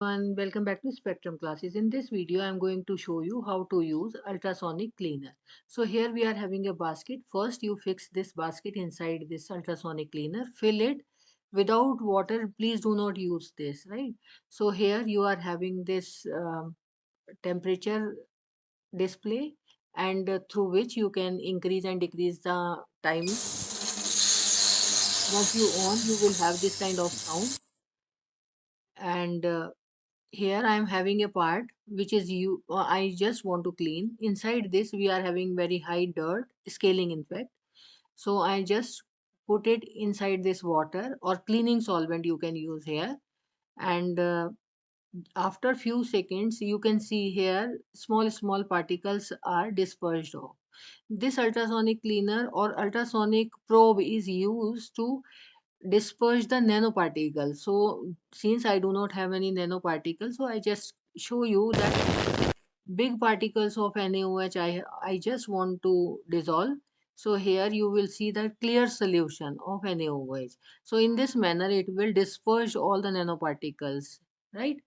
And welcome back to Spectrum classes. In this video, I'm going to show you how to use ultrasonic cleaner. So here we are having a basket. First, you fix this basket inside this ultrasonic cleaner. Fill it without water. Please do not use this, right? So here you are having this temperature display and through which you can increase and decrease the time. Once you on, you will have this kind of sound and here I am having a part which is I just want to clean. Inside this we are having very high dirt scaling in fact. So I just put it inside this water or cleaning solvent you can use here and after few seconds you can see here small particles are dispersed off. This ultrasonic cleaner or ultrasonic probe is used to disperse the nanoparticles. So since I do not have any nanoparticles, so I just show you that big particles of NaOH I just want to dissolve. So here you will see the clear solution of NaOH. So in this manner it will disperse all the nanoparticles, right?